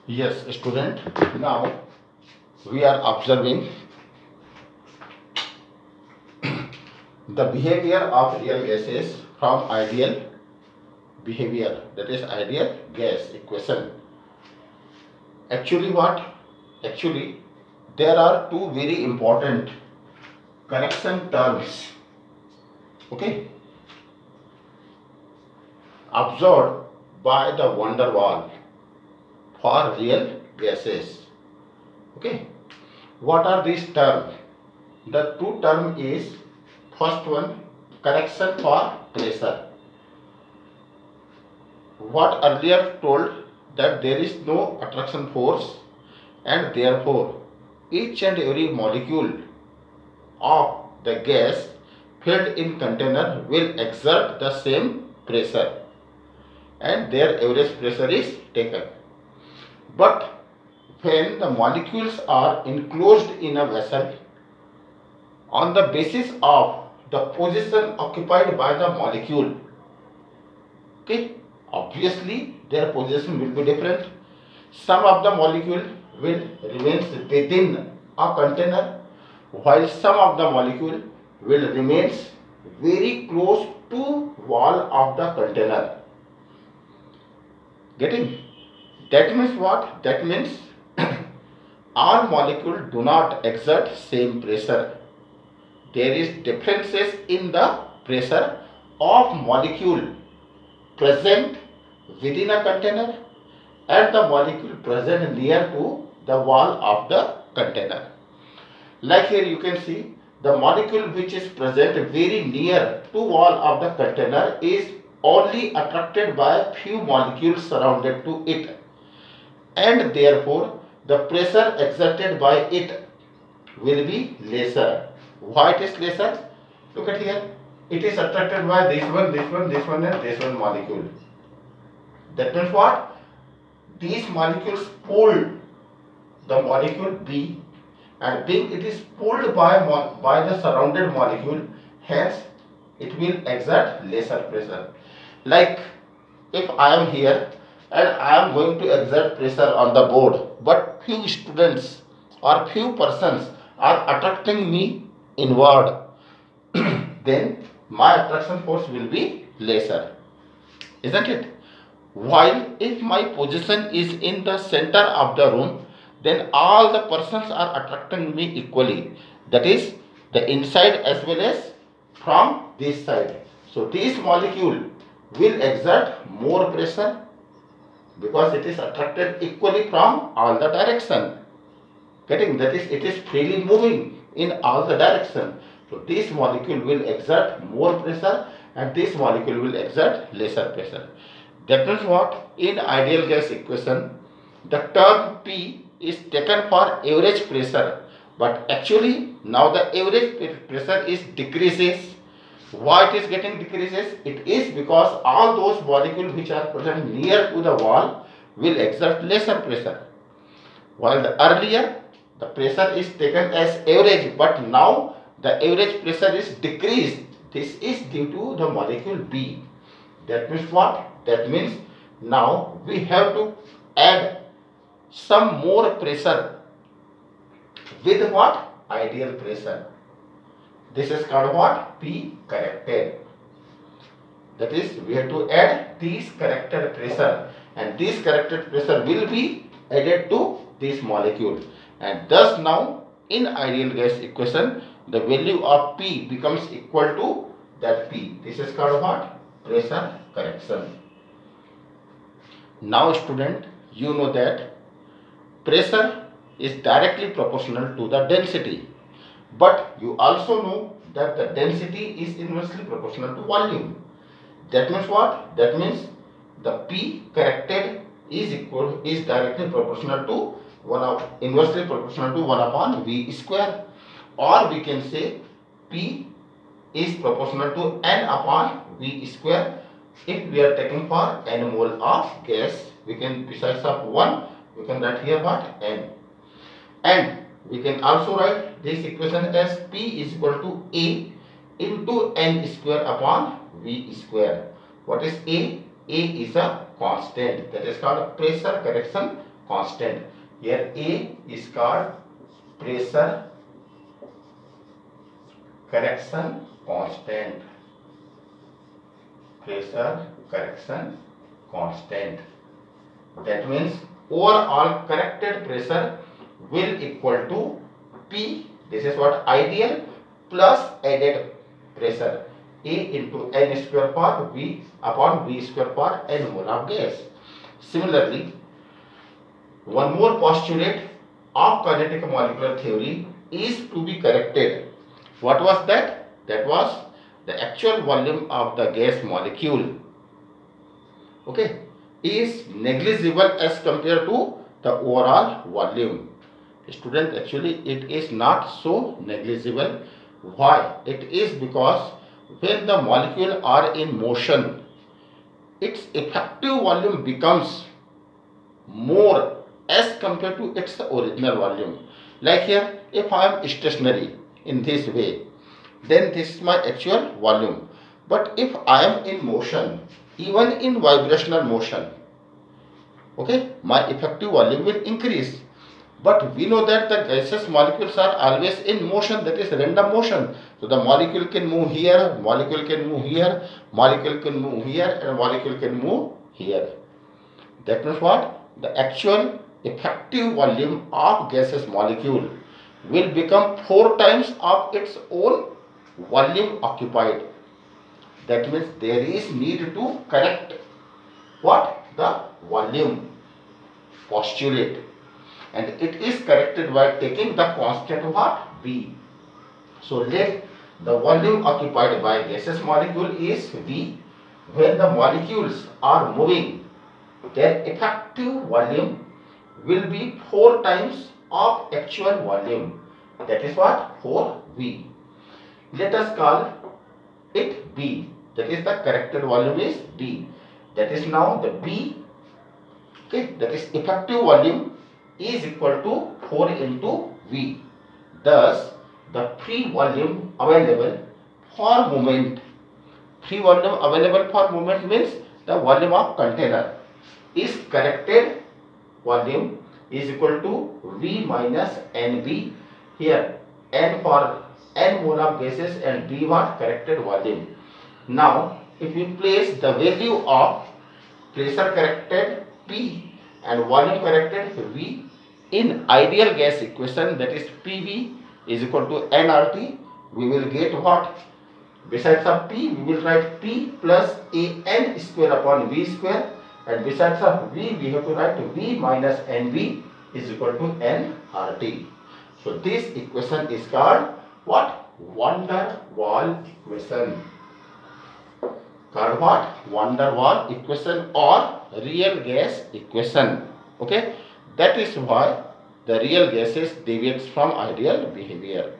Yes, student. Now we are observing the behavior of real gases from ideal behavior, that is ideal gas equation. Actually what? Actually there are two very important correction terms, okay, observed by the Vander Waal for real gases. Okay, what are these terms? The two term is, first one, correction for pressure. What earlier told that there is no attraction force and therefore each and every molecule of the gas filled in container will exert the same pressure and their average pressure is taken. But when the molecules are enclosed in a vessel, on the basis of the position occupied by the molecule, okay, obviously their position will be different. Some of the molecule will remain within a container, while some of the molecule will remain very close to wall of the container. Getting? That means what? That means all molecules do not exert same pressure. There is differences in the pressure of molecule present within a container and the molecule present near to the wall of the container. Like here you can see the molecule which is present very near to wall of the container is only attracted by few molecules surrounded to it, and therefore the pressure exerted by it will be lesser. Why it is lesser? Look at here. It is attracted by this one, this one, this one and this one molecule. That means what? These molecules pulled the molecule B, and being it is pulled by the surrounded molecule, hence it will exert lesser pressure. Like if I am here and I am going to exert pressure on the board, but few students or few persons are attracting me inward, then my attraction force will be lesser, isn't it? While if my position is in the center of the room, then all the persons are attracting me equally, that is the inside as well as from this side. So this molecule will exert more pressure because it is attracted equally from all the direction. Getting? That is, it is freely moving in all the direction. So this molecule will exert more pressure and this molecule will exert lesser pressure. That means what? In ideal gas equation, the term P is taken for average pressure, but actually now the average pressure is decreases. Why it is getting decreases? It is because all those molecules which are present near to the wall will exert lesser pressure, while the earlier the pressure is taken as average, but now the average pressure is decreased. This is due to the molecule B. That means what? That means now we have to add some more pressure with what? Ideal pressure. This is called what? P corrected. That is, we have to add this corrected pressure, and this corrected pressure will be added to this molecule, and thus now in ideal gas equation the value of P becomes equal to that P. This is called what? Pressure correction. Now student, you know that pressure is directly proportional to the density, but you also know that the density is inversely proportional to volume. That means what? That means the P corrected is directly proportional to inversely proportional to 1 upon V square, or we can say P is proportional to N upon V square. If we are taking for N mole of gas, we can, besides of 1, we can write here what? N. And we can also write this equation as P is equal to A into N square upon V square. What is A? A is a constant, that is called a pressure correction constant. Here A is called pressure correction constant. Pressure correction constant. That means overall corrected pressure will equal to P. This is what ideal plus added pressure. A into n square part V upon V square part n mole of gas. Similarly, one more postulate of kinetic molecular theory is to be corrected. What was that? That was the actual volume of the gas molecule, okay, is negligible as compared to the overall volume. Student, actually it is not so negligible. Why? It is because when the molecule are in motion, its effective volume becomes more as compared to its original volume. Like here, if I am stationary in this way, then this is my actual volume. But if I am in motion, even in vibrational motion, okay, my effective volume will increase. But we know that the gaseous molecules are always in motion, that is random motion. So the molecule can move here, molecule can move here, molecule can move here, and molecule can move here. That means what? The actual effective volume of gaseous molecule will become 4 times of its own volume occupied. That means there is need to correct what? The volume postulate. And it is corrected by taking the constant what? V. So let the volume occupied by gaseous molecule is V. When the molecules are moving, their effective volume will be 4 times of actual volume. That is what? 4V. Let us call it B. That is the corrected volume is B. That is now the B. Okay, that is effective volume is equal to 4 into V. Thus, the free volume available for movement. Free volume available for movement means the volume of container is corrected volume is equal to V minus NB. Here N for N mole of gases and B what? Corrected volume. Now, if we place the value of pressure corrected P and volume corrected V in ideal gas equation, that is PV is equal to nRT, we will get what? Besides of P, we will write P plus AN square upon V square, and besides of V, we have to write V minus NV is equal to nRT. So this equation is called what? Vander Waal equation. Called what? Vander Waal equation or real gas equation. Okay, that is why the real gases deviates from ideal behavior.